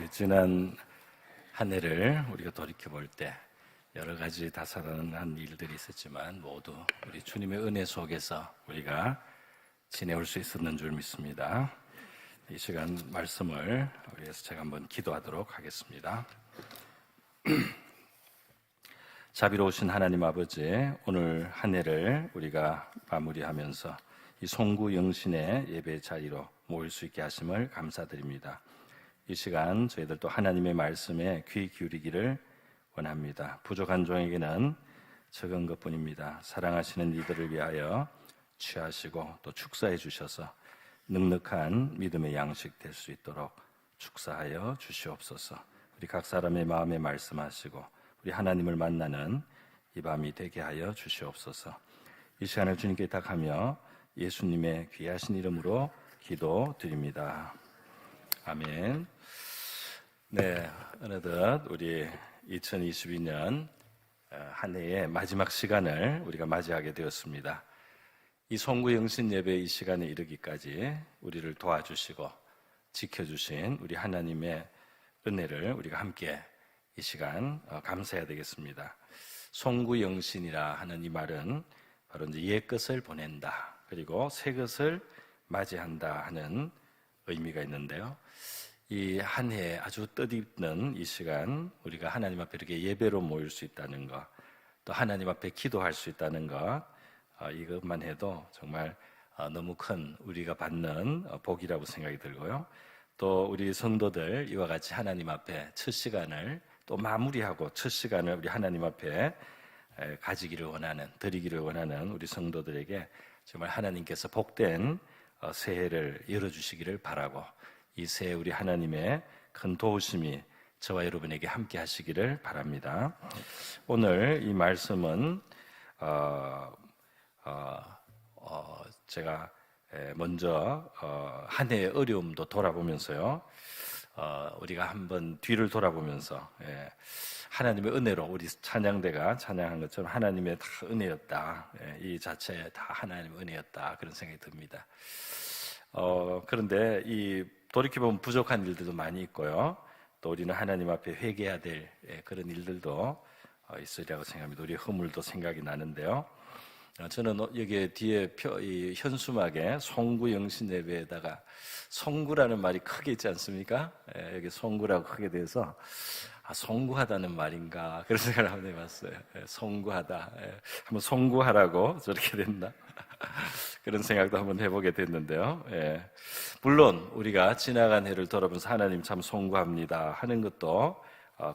우리 지난 한 해를 우리가 돌이켜 볼 때 여러 가지 다사다난한 일들이 있었지만 모두 우리 주님의 은혜 속에서 우리가 지내올 수 있었는 줄 믿습니다. 이 시간 말씀을 위해서 제가 한번 기도하도록 하겠습니다. 자비로우신 하나님 아버지, 오늘 한 해를 우리가 마무리하면서 이 송구 영신의 예배 자리로 모일 수 있게 하심을 감사드립니다. 이 시간 저희들도 하나님의 말씀에 귀 기울이기를 원합니다. 부족한 종에게는 적은 것뿐입니다. 사랑하시는 이들을 위하여 취하시고 또 축사해 주셔서 넉넉한 믿음의 양식 될 수 있도록 축사하여 주시옵소서. 우리 각 사람의 마음에 말씀하시고 우리 하나님을 만나는 이 밤이 되게 하여 주시옵소서. 이 시간을 주님께 탁하며 예수님의 귀하신 이름으로 기도드립니다. 아멘. 네, 어느덧 우리 2022년 한 해의 마지막 시간을 우리가 맞이하게 되었습니다. 이 송구 영신 예배 이 시간에 이르기까지 우리를 도와주시고 지켜주신 우리 하나님의 은혜를 우리가 함께 이 시간 감사해야 되겠습니다. 송구 영신이라 하는 이 말은 바로 이제 옛 것을 보낸다, 그리고 새 것을 맞이한다 하는 의미가 있는데요. 이 한 해 아주 뜻있는 이 시간 우리가 하나님 앞에 이렇게 예배로 모일 수 있다는 것, 또 하나님 앞에 기도할 수 있다는 것, 이것만 해도 정말 너무 큰 우리가 받는 복이라고 생각이 들고요. 또 우리 성도들 이와 같이 하나님 앞에 첫 시간을 또 마무리하고 첫 시간을 우리 하나님 앞에 가지기를 원하는, 드리기를 원하는 우리 성도들에게 정말 하나님께서 복된 새해를 열어주시기를 바라고, 이 새해 우리 하나님의 큰 도우심이 저와 여러분에게 함께 하시기를 바랍니다. 오늘 이 말씀은 제가 먼저 한 해의 어려움도 돌아보면서요, 우리가 한번 뒤를 돌아보면서 하나님의 은혜로, 우리 찬양대가 찬양한 것처럼 하나님의 다 은혜였다, 이 자체에 다 하나님의 은혜였다, 그런 생각이 듭니다. 그런데 이 돌이켜보면 부족한 일들도 많이 있고요, 또 우리는 하나님 앞에 회개해야 될 그런 일들도 있으리라고 생각합니다. 우리 허물도 생각이 나는데요, 저는 여기 뒤에 이 현수막에 송구 영신 예배에다가 송구라는 말이 크게 있지 않습니까? 여기 송구라고 크게 돼서 송구하다는 말인가, 그런 생각을 한번 해봤어요. 송구하다, 한번 송구하라고 저렇게 된다, 그런 생각도 한번 해보게 됐는데요. 물론 우리가 지나간 해를 돌아보면서 하나님 참 송구합니다 하는 것도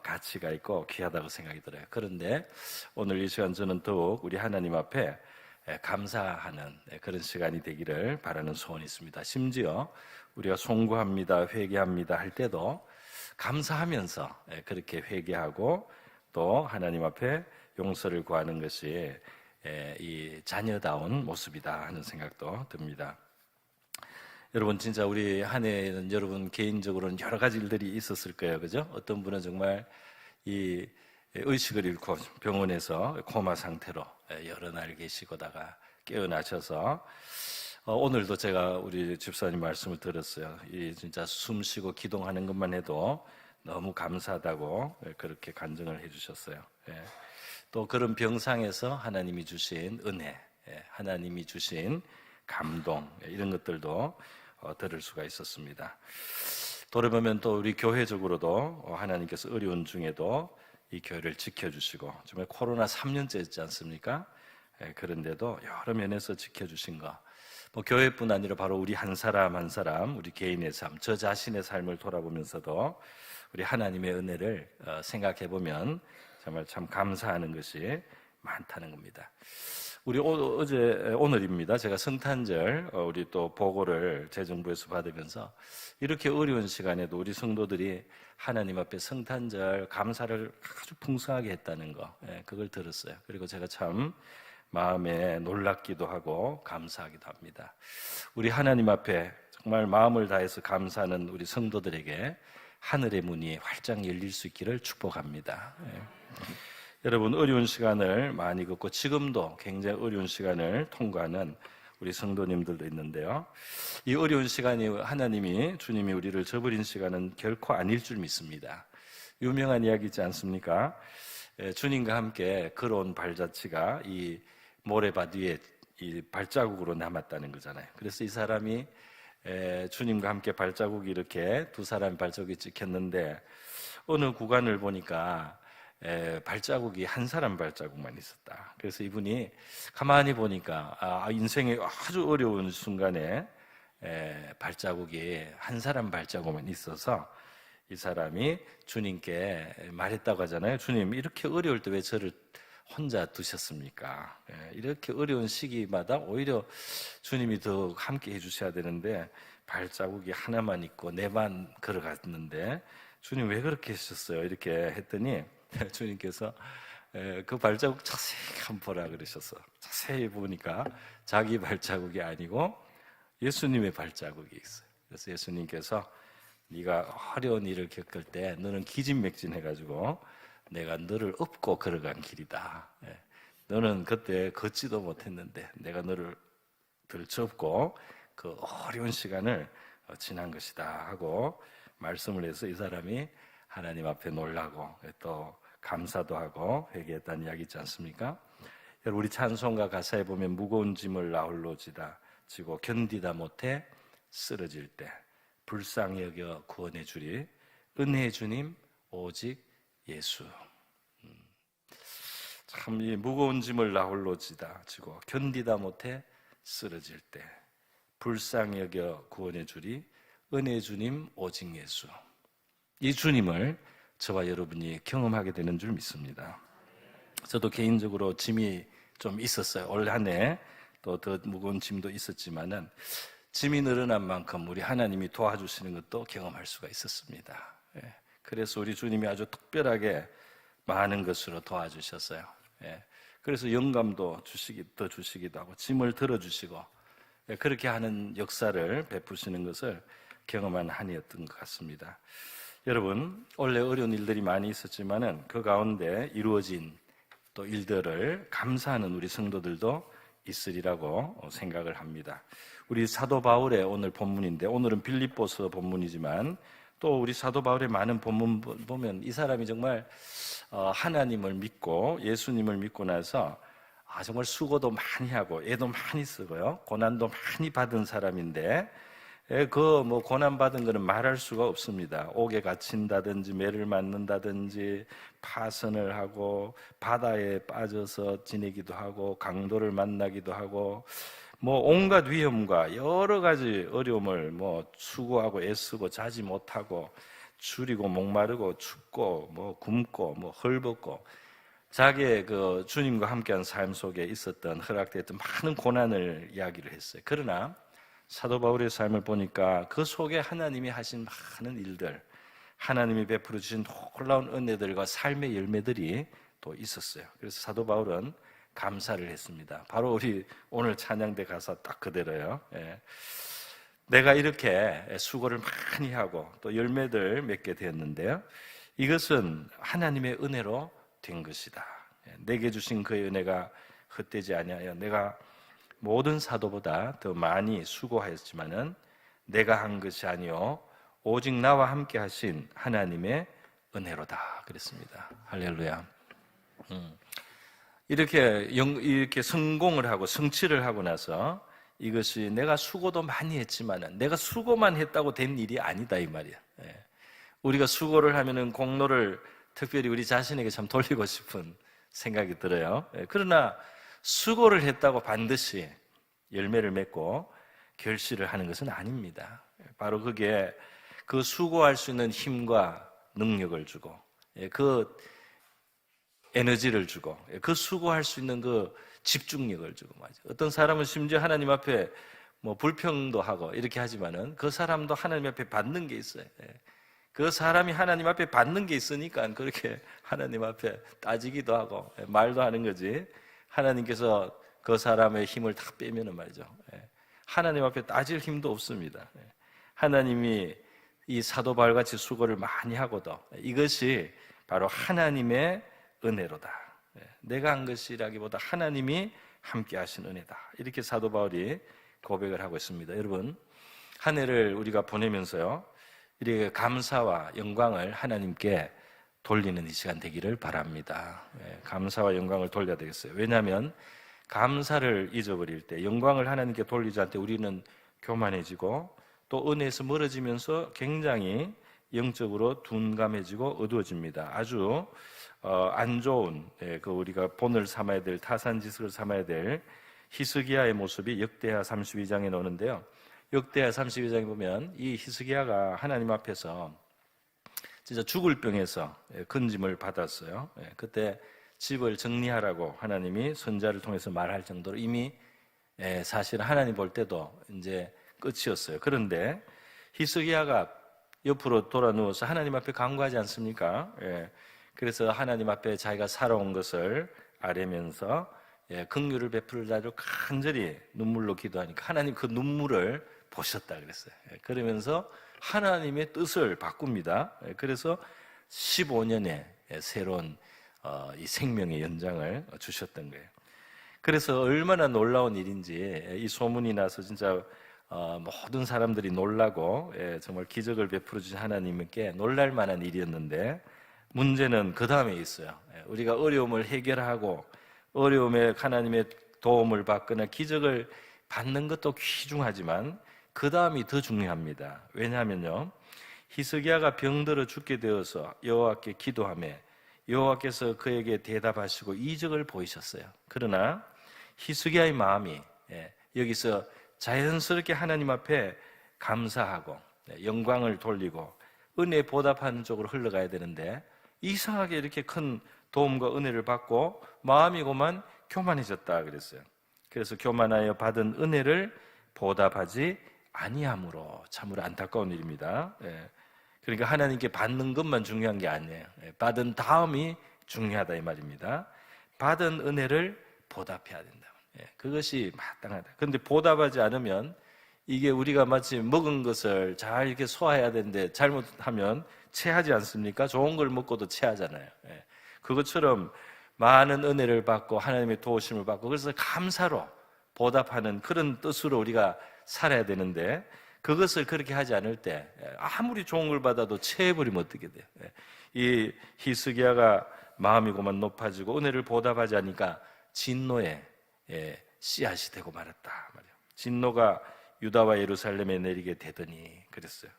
가치가 있고 귀하다고 생각이 들어요. 그런데 오늘 이 시간 저는 더욱 우리 하나님 앞에 감사하는 그런 시간이 되기를 바라는 소원이 있습니다. 심지어 우리가 송구합니다, 회개합니다 할 때도 감사하면서 그렇게 회개하고 또 하나님 앞에 용서를 구하는 것이 이 자녀다운 모습이다 하는 생각도 듭니다. 여러분, 진짜 우리 한 해에는 여러분 개인적으로는 여러 가지 일들이 있었을 거예요, 그죠? 어떤 분은 정말 이 의식을 잃고 병원에서 코마 상태로 여러 날 계시고다가 깨어나셔서 오늘도 제가 우리 집사님 말씀을 들었어요. 이 진짜 숨 쉬고 기도하는 것만 해도 너무 감사하다고 그렇게 간증을 해주셨어요. 또 그런 병상에서 하나님이 주신 은혜, 하나님이 주신 감동, 이런 것들도 들을 수가 있었습니다. 돌아보면 또 우리 교회적으로도 하나님께서 어려운 중에도 이 교회를 지켜주시고, 정말 코로나 3년째였지 않습니까? 그런데도 여러 면에서 지켜주신 것, 뭐 교회뿐 아니라 바로 우리 한 사람 한 사람, 우리 개인의 삶, 저 자신의 삶을 돌아보면서도 우리 하나님의 은혜를 생각해보면 정말 참 감사하는 것이 많다는 겁니다. 우리 오늘입니다. 제가 성탄절 우리 또 보고를 재정부에서 받으면서 이렇게 어려운 시간에도 우리 성도들이 하나님 앞에 성탄절 감사를 아주 풍성하게 했다는 거, 그걸 들었어요. 그리고 제가 참 마음에 놀랍기도 하고 감사하기도 합니다. 우리 하나님 앞에 정말 마음을 다해서 감사하는 우리 성도들에게 하늘의 문이 활짝 열릴 수 있기를 축복합니다. 여러분, 어려운 시간을 많이 겪고 지금도 굉장히 어려운 시간을 통과하는 우리 성도님들도 있는데요. 이 어려운 시간이 주님이 우리를 저버린 시간은 결코 아닐 줄 믿습니다. 유명한 이야기지 않습니까? 주님과 함께 걸어온 발자취가 이 모래밭 위에 이 발자국으로 남았다는 거잖아요. 그래서 이 사람이 주님과 함께 발자국이 이렇게 두 사람의 발자국이 찍혔는데 어느 구간을 보니까 발자국이 한 사람 발자국만 있었다. 그래서 이분이 가만히 보니까 인생의 아주 어려운 순간에 발자국이 한 사람 발자국만 있어서 이 사람이 주님께 말했다고 하잖아요. 주님, 이렇게 어려울 때 왜 저를 혼자 두셨습니까? 이렇게 어려운 시기마다 오히려 주님이 더 함께 해주셔야 되는데 발자국이 하나만 있고 내만 걸어갔는데 주님 왜 그렇게 하셨어요? 이렇게 했더니 주님께서 그 발자국 자세히 한번 보라 그러셔서 자세히 보니까 자기 발자국이 아니고 예수님의 발자국이 있어요. 그래서 예수님께서 네가 어려운 일을 겪을 때 너는 기진맥진해가지고 내가 너를 업고 걸어간 길이다. 너는 그때 걷지도 못했는데 내가 너를 들쳐업고 그 어려운 시간을 지난 것이다 하고 말씀을 해서 이 사람이 하나님 앞에 놀라고 또 감사도 하고 회개했다는 이야기 있지 않습니까? 여러분, 우리 찬송가 가사에 보면 무거운 짐을 나홀로 지고 견디다 못해 쓰러질 때 불쌍히 여겨 구원해 주리 은혜의 주님 오직 예수. 참 이 무거운 짐을 나홀로 지고 견디다 못해 쓰러질 때 불쌍히 여겨 구원해 주리 은혜의 주님 오직 예수. 이 주님을 저와 여러분이 경험하게 되는 줄 믿습니다. 저도 개인적으로 짐이 좀 있었어요. 올 한 해 또 더 무거운 짐도 있었지만은 짐이 늘어난 만큼 우리 하나님이 도와주시는 것도 경험할 수가 있었습니다. 그래서 우리 주님이 아주 특별하게 많은 것으로 도와주셨어요. 그래서 영감도 더 주시기도 하고 짐을 들어주시고 그렇게 하는 역사를 베푸시는 것을 경험한 한 해였던 것 같습니다. 여러분, 원래 어려운 일들이 많이 있었지만은 그 가운데 이루어진 또 일들을 감사하는 우리 성도들도 있으리라고 생각을 합니다. 우리 사도 바울의 오늘 본문인데 오늘은 빌립보서 본문이지만 또 우리 사도 바울의 많은 본문 보면 이 사람이 정말 하나님을 믿고 예수님을 믿고 나서 정말 수고도 많이 하고 애도 많이 쓰고요 고난도 많이 받은 사람인데 그 고난 받은 거는 말할 수가 없습니다. 옥에 갇힌다든지 매를 맞는다든지 파선을 하고 바다에 빠져서 지내기도 하고 강도를 만나기도 하고 온갖 위험과 여러 가지 어려움을 수고하고 애쓰고 자지 못하고 줄이고 목마르고 춥고 굶고 헐벗고 자기의 그 주님과 함께한 삶 속에 있었던 허락됐던 많은 고난을 이야기를 했어요. 그러나 사도 바울의 삶을 보니까 그 속에 하나님이 하신 많은 일들, 하나님이 베풀어 주신 놀라운 은혜들과 삶의 열매들이 또 있었어요. 그래서 사도 바울은 감사를 했습니다. 바로 우리 오늘 찬양대 가사 딱 그대로요. 내가 이렇게 수고를 많이 하고 또 열매들 맺게 되었는데요. 이것은 하나님의 은혜로 된 것이다. 내게 주신 그의 은혜가 헛되지 아니하여 내가 모든 사도보다 더 많이 수고하였지만은 내가 한 것이 아니요 오직 나와 함께 하신 하나님의 은혜로다 그랬습니다. 할렐루야. 이렇게 성공을 하고 성취를 하고 나서 이것이 내가 수고도 많이 했지만은 내가 수고만 했다고 된 일이 아니다 이 말이야. 우리가 수고를 하면은 공로를 특별히 우리 자신에게 참 돌리고 싶은 생각이 들어요. 그러나 수고를 했다고 반드시 열매를 맺고 결실을 하는 것은 아닙니다. 바로 그게 그 수고할 수 있는 힘과 능력을 주고 그 에너지를 주고 그 수고할 수 있는 그 집중력을 주고 말이죠. 어떤 사람은 심지어 하나님 앞에 불평도 하고 이렇게 하지만은 그 사람도 하나님 앞에 받는 게 있어요. 그 사람이 하나님 앞에 받는 게 있으니까 그렇게 하나님 앞에 따지기도 하고 말도 하는 거지. 하나님께서 그 사람의 힘을 다 빼면은 말이죠. 하나님 앞에 따질 힘도 없습니다. 하나님이 이 사도 바울같이 수고를 많이 하고도 이것이 바로 하나님의 은혜로다. 내가 한 것이라기보다 하나님이 함께 하신 은혜다. 이렇게 사도 바울이 고백을 하고 있습니다. 여러분, 한 해를 우리가 보내면서요, 이렇게 감사와 영광을 하나님께 돌리는 이 시간 되기를 바랍니다. 감사와 영광을 돌려야 되겠어요. 왜냐하면 감사를 잊어버릴 때, 영광을 하나님께 돌리지 않을 때 우리는 교만해지고 또 은혜에서 멀어지면서 굉장히 영적으로 둔감해지고 어두워집니다. 아주 안 좋은, 그 우리가 본을 삼아야 될, 타산지석을 삼아야 될 히스기야의 모습이 역대하 32장에 나오는데요. 역대하 32장에 보면 이 히스기야가 하나님 앞에서 진짜 죽을 병에서 건짐을 받았어요. 그때 집을 정리하라고 하나님이 선지자를 통해서 말할 정도로 이미 사실 하나님 볼 때도 이제 끝이었어요. 그런데 히스기야가 옆으로 돌아 누워서 하나님 앞에 간구하지 않습니까? 그래서 하나님 앞에 자기가 살아온 것을 아뢰면서 긍휼을 베풀다고 간절히 눈물로 기도하니까 하나님 그 눈물을 보셨다 그랬어요. 그러면서 하나님의 뜻을 바꿉니다. 그래서 15년의 새로운 이 생명의 연장을 주셨던 거예요. 그래서 얼마나 놀라운 일인지 이 소문이 나서 진짜 모든 사람들이 놀라고 정말 기적을 베풀어 주신 하나님께 놀랄 만한 일이었는데, 문제는 그 다음에 있어요. 우리가 어려움을 해결하고 어려움에 하나님의 도움을 받거나 기적을 받는 것도 귀중하지만 그 다음이 더 중요합니다. 왜냐하면요, 히스기야가 병들어 죽게 되어서 여호와께 기도하며 여호와께서 그에게 대답하시고 이적을 보이셨어요. 그러나 히스기야의 마음이 여기서 자연스럽게 하나님 앞에 감사하고 영광을 돌리고 은혜에 보답하는 쪽으로 흘러가야 되는데, 이상하게 이렇게 큰 도움과 은혜를 받고 마음이고만 교만해졌다 그랬어요. 그래서 교만하여 받은 은혜를 보답하지 아니함으로 참으로 안타까운 일입니다. 그러니까 하나님께 받는 것만 중요한 게 아니에요. 받은 다음이 중요하다 이 말입니다. 받은 은혜를 보답해야 된다. 그것이 마땅하다. 그런데 보답하지 않으면 이게 우리가 마치 먹은 것을 잘 이렇게 소화해야 되는데 잘못하면 체하지 않습니까? 좋은 걸 먹고도 체하잖아요. 그것처럼 많은 은혜를 받고 하나님의 도우심을 받고 그래서 감사로 보답하는 그런 뜻으로 우리가 살아야 되는데, 그것을 그렇게 하지 않을 때 아무리 좋은 걸 받아도 체해버리면 어떻게 돼요? 이 히스기야가 마음이고만 높아지고 은혜를 보답하지 않으니까 진노의 씨앗이 되고 말았다 말이에요. 진노가 유다와 예루살렘에 내리게 되더니 그랬어요.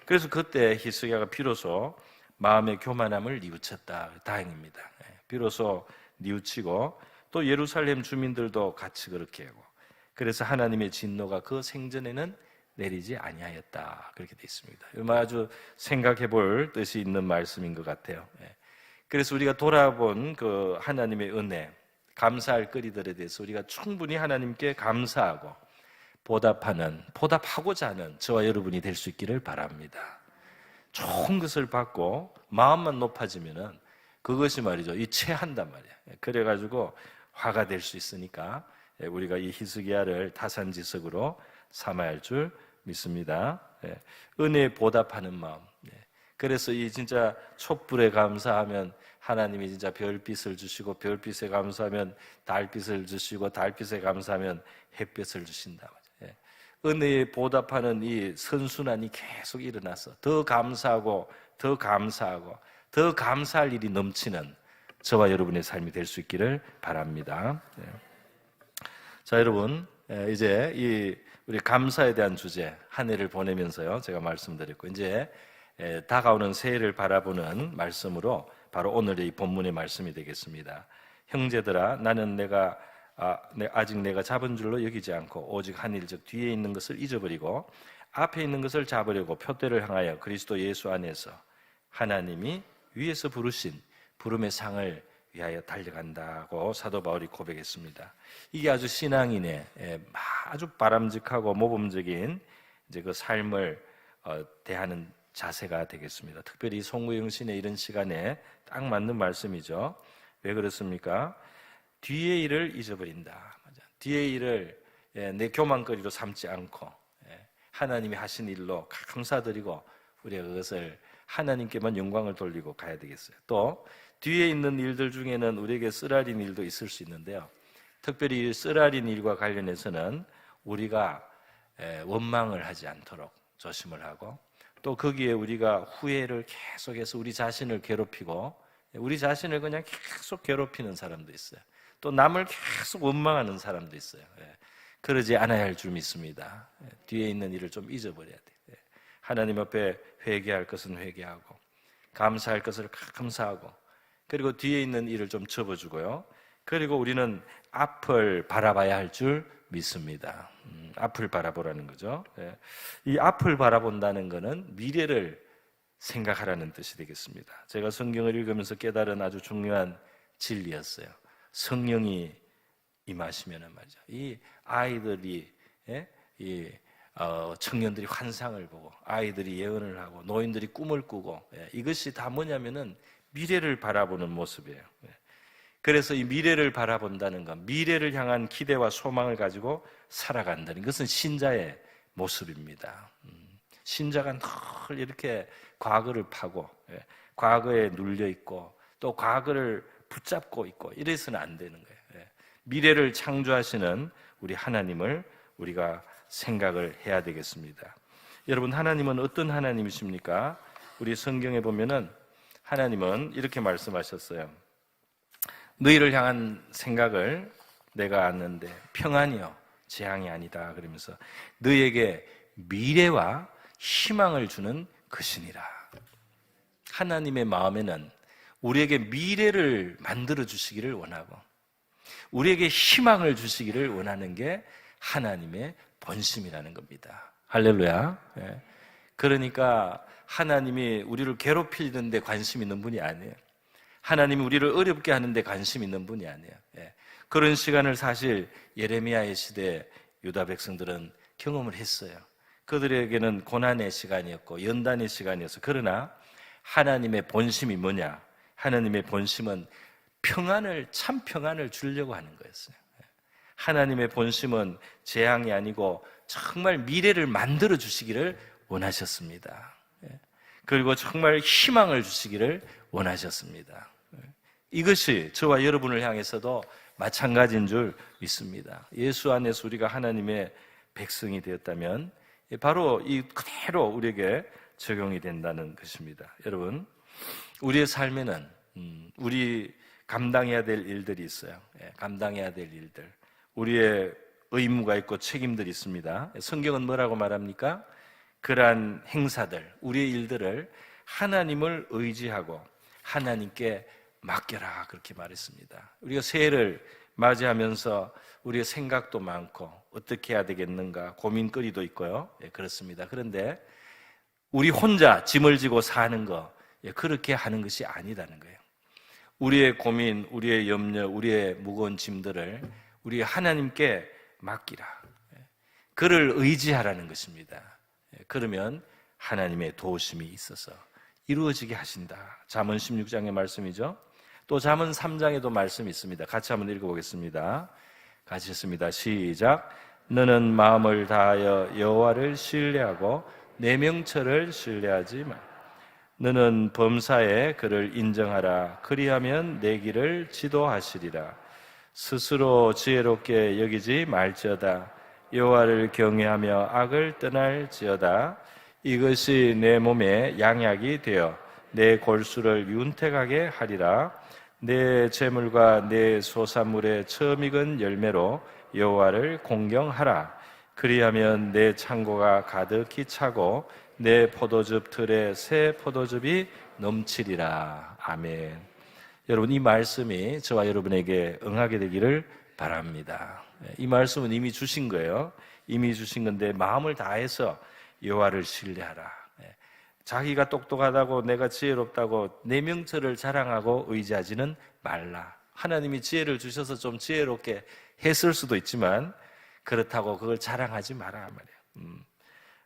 그래서 그때 히스기야가 비로소 마음의 교만함을 뉘우쳤다. 다행입니다. 비로소 뉘우치고 또 예루살렘 주민들도 같이 그렇게 하고, 그래서 하나님의 진노가 그 생전에는 내리지 아니하였다. 그렇게 되어 있습니다. 아주 생각해 볼 뜻이 있는 말씀인 것 같아요. 그래서 우리가 돌아본 그 하나님의 은혜, 감사할 거리들에 대해서 우리가 충분히 하나님께 감사하고 보답하고자 하는 저와 여러분이 될 수 있기를 바랍니다. 좋은 것을 받고 마음만 높아지면은 그것이 말이죠, 이 체한단 말이에요. 그래가지고 화가 될 수 있으니까 우리가 이 히스기야를 타산지석으로 삼아야 할 줄 믿습니다. 은혜에 보답하는 마음. 그래서 이 진짜 촛불에 감사하면 하나님이 진짜 별빛을 주시고, 별빛에 감사하면 달빛을 주시고, 달빛에 감사하면 햇빛을 주신다. 은혜에 보답하는 이 선순환이 계속 일어나서 더 감사하고 더 감사하고 더 감사할 일이 넘치는 저와 여러분의 삶이 될 수 있기를 바랍니다. 자, 여러분, 이제 이 우리 감사에 대한 주제 한 해를 보내면서요, 제가 말씀드렸고 이제 다가오는 새해를 바라보는 말씀으로 바로 오늘의 이 본문의 말씀이 되겠습니다. 형제들아, 나는 아직 내가 잡은 줄로 여기지 않고 오직 한 일 즉 뒤에 있는 것을 잊어버리고 앞에 있는 것을 잡으려고 표대를 향하여 그리스도 예수 안에서 하나님이 위에서 부르신 부름의 상을 위하여 달려간다고 사도 바울이 고백했습니다. 이게 아주 신앙인의 아주 바람직하고 모범적인 이제 그 삶을 대하는 자세가 되겠습니다. 특별히 송구영 신의 이런 시간에 딱 맞는 말씀이죠. 왜 그렇습니까? 뒤의 일을 잊어버린다. 뒤의 일을 내 교만거리로 삼지 않고 하나님이 하신 일로 감사드리고 우리가 그것을 하나님께만 영광을 돌리고 가야 되겠어요. 또 뒤에 있는 일들 중에는 우리에게 쓰라린 일도 있을 수 있는데요, 특별히 쓰라린 일과 관련해서는 우리가 원망을 하지 않도록 조심을 하고, 또 거기에 우리가 후회를 계속해서 우리 자신을 괴롭히고, 우리 자신을 그냥 계속 괴롭히는 사람도 있어요. 또 남을 계속 원망하는 사람도 있어요. 그러지 않아야 할 줄 믿습니다. 뒤에 있는 일을 좀 잊어버려야 돼요. 하나님 앞에 회개할 것은 회개하고, 감사할 것을 감사하고, 그리고 뒤에 있는 일을 좀 접어주고요. 그리고 우리는 앞을 바라봐야 할 줄 믿습니다. 앞을 바라보라는 거죠. 이 앞을 바라본다는 것은 미래를 생각하라는 뜻이 되겠습니다. 제가 성경을 읽으면서 깨달은 아주 중요한 진리였어요. 성령이 임하시면은 말이죠. 이 아이들이, 청년들이 환상을 보고, 아이들이 예언을 하고, 노인들이 꿈을 꾸고, 이것이 다 뭐냐면은 미래를 바라보는 모습이에요. 그래서 이 미래를 바라본다는 것, 미래를 향한 기대와 소망을 가지고 살아간다는 것은 신자의 모습입니다. 신자가 늘 이렇게 과거를 파고, 과거에 눌려 있고, 또 과거를 붙잡고 있고, 이래서는 안 되는 거예요. 미래를 창조하시는 우리 하나님을 우리가 생각을 해야 되겠습니다. 여러분, 하나님은 어떤 하나님이십니까? 우리 성경에 보면은 하나님은 이렇게 말씀하셨어요. 너희를 향한 생각을 내가 아는데 평안이요 재앙이 아니다. 그러면서 너희에게 미래와 희망을 주는 것이니라. 하나님의 마음에는 우리에게 미래를 만들어 주시기를 원하고, 우리에게 희망을 주시기를 원하는 게 하나님의 본심이라는 겁니다. 할렐루야. 그러니까 하나님이 우리를 괴롭히는 데 관심 있는 분이 아니에요. 하나님이 우리를 어렵게 하는 데 관심 있는 분이 아니에요. 그런 시간을 사실 예레미야의 시대 유다 백성들은 경험을 했어요. 그들에게는 고난의 시간이었고 연단의 시간이었어요. 그러나 하나님의 본심이 뭐냐? 하나님의 본심은 평안을, 참 평안을 주려고 하는 거였어요. 하나님의 본심은 재앙이 아니고 정말 미래를 만들어 주시기를 원하셨습니다. 그리고 정말 희망을 주시기를 원하셨습니다. 이것이 저와 여러분을 향해서도 마찬가지인 줄 믿습니다. 예수 안에서 우리가 하나님의 백성이 되었다면 바로 이 그대로 우리에게 적용이 된다는 것입니다. 여러분, 우리의 삶에는 우리 감당해야 될 일들이 있어요. 감당해야 될 일들, 우리의 의무가 있고 책임들이 있습니다. 성경은 뭐라고 말합니까? 그러한 행사들, 우리의 일들을 하나님을 의지하고 하나님께 맡겨라, 그렇게 말했습니다. 우리가 새해를 맞이하면서 우리의 생각도 많고 어떻게 해야 되겠는가 고민거리도 있고요. 그렇습니다. 그런데 우리 혼자 짐을 지고 사는 거, 그렇게 하는 것이 아니라는 거예요. 우리의 고민, 우리의 염려, 우리의 무거운 짐들을 우리 하나님께 맡기라. 그를 의지하라는 것입니다. 그러면 하나님의 도우심이 있어서 이루어지게 하신다. 잠언 16장의 말씀이죠. 또 잠언 3장에도 말씀이 있습니다. 같이 한번 읽어보겠습니다. 같이 읽습니다. 시작. 너는 마음을 다하여 여호와를 신뢰하고 내 명철을 신뢰하지 마. 너는 범사에 그를 인정하라. 그리하면 내 길을 지도하시리라. 스스로 지혜롭게 여기지 말지어다. 여호와를 경외하며 악을 떠날지어다. 이것이 내 몸에 양약이 되어 내 골수를 윤택하게 하리라. 내 재물과 내 소산물의 처음 익은 열매로 여호와를 공경하라. 그리하면 내 창고가 가득히 차고 내 포도즙 틀에 새 포도즙이 넘치리라. 아멘. 여러분, 이 말씀이 저와 여러분에게 응하게 되기를 바랍니다. 이 말씀은 이미 주신 거예요. 이미 주신 건데 마음을 다해서 여호와를 신뢰하라. 자기가 똑똑하다고, 내가 지혜롭다고 내 명철을 자랑하고 의지하지는 말라. 하나님이 지혜를 주셔서 좀 지혜롭게 했을 수도 있지만 그렇다고 그걸 자랑하지 마라 말이에요.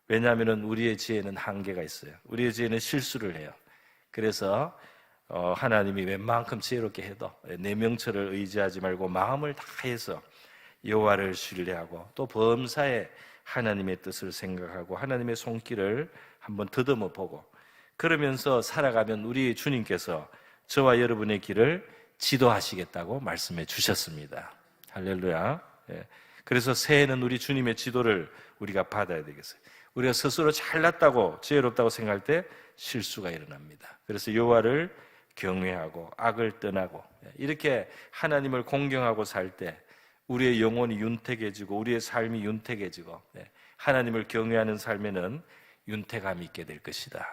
왜냐하면 우리의 지혜는 한계가 있어요. 우리의 지혜는 실수를 해요. 그래서 하나님이 웬만큼 지혜롭게 해도 내 명철을 의지하지 말고 마음을 다해서 여호와를 신뢰하고 또 범사에 하나님의 뜻을 생각하고 하나님의 손길을 한번 더듬어 보고 그러면서 살아가면 우리 주님께서 저와 여러분의 길을 지도하시겠다고 말씀해 주셨습니다. 할렐루야. 예. 그래서 새해는 우리 주님의 지도를 우리가 받아야 되겠어요. 우리가 스스로 잘났다고 지혜롭다고 생각할 때 실수가 일어납니다. 그래서 여호와를 경외하고 악을 떠나고 이렇게 하나님을 공경하고 살 때 우리의 영혼이 윤택해지고 우리의 삶이 윤택해지고 하나님을 경외하는 삶에는 윤택함이 있게 될 것이다.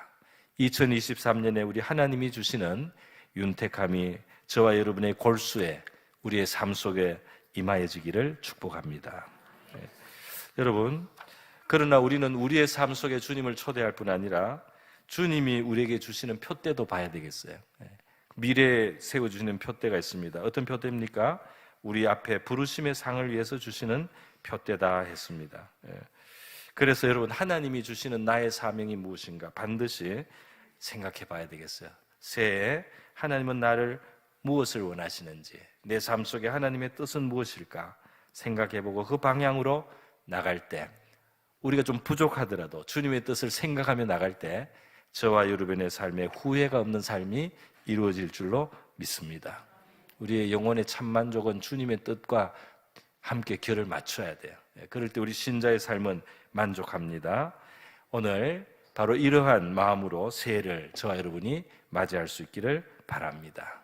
2023년에 우리 하나님이 주시는 윤택함이 저와 여러분의 골수에 우리의 삶 속에 임하여지기를 축복합니다. 여러분, 그러나 우리는 우리의 삶 속에 주님을 초대할 뿐 아니라 주님이 우리에게 주시는 표대도 봐야 되겠어요. 미래에 세워주시는 표대가 있습니다. 어떤 표대입니까? 우리 앞에 부르심의 상을 위해서 주시는 표대다 했습니다. 그래서 여러분, 하나님이 주시는 나의 사명이 무엇인가 반드시 생각해 봐야 되겠어요. 새해에 하나님은 나를 무엇을 원하시는지, 내 삶 속에 하나님의 뜻은 무엇일까 생각해 보고 그 방향으로 나갈 때, 우리가 좀 부족하더라도 주님의 뜻을 생각하며 나갈 때 저와 여러분의 삶에 후회가 없는 삶이 이루어질 줄로 믿습니다. 우리의 영혼의 참 만족은 주님의 뜻과 함께 결을 맞춰야 돼요. 그럴 때 우리 신자의 삶은 만족합니다. 오늘 바로 이러한 마음으로 새해를 저와 여러분이 맞이할 수 있기를 바랍니다.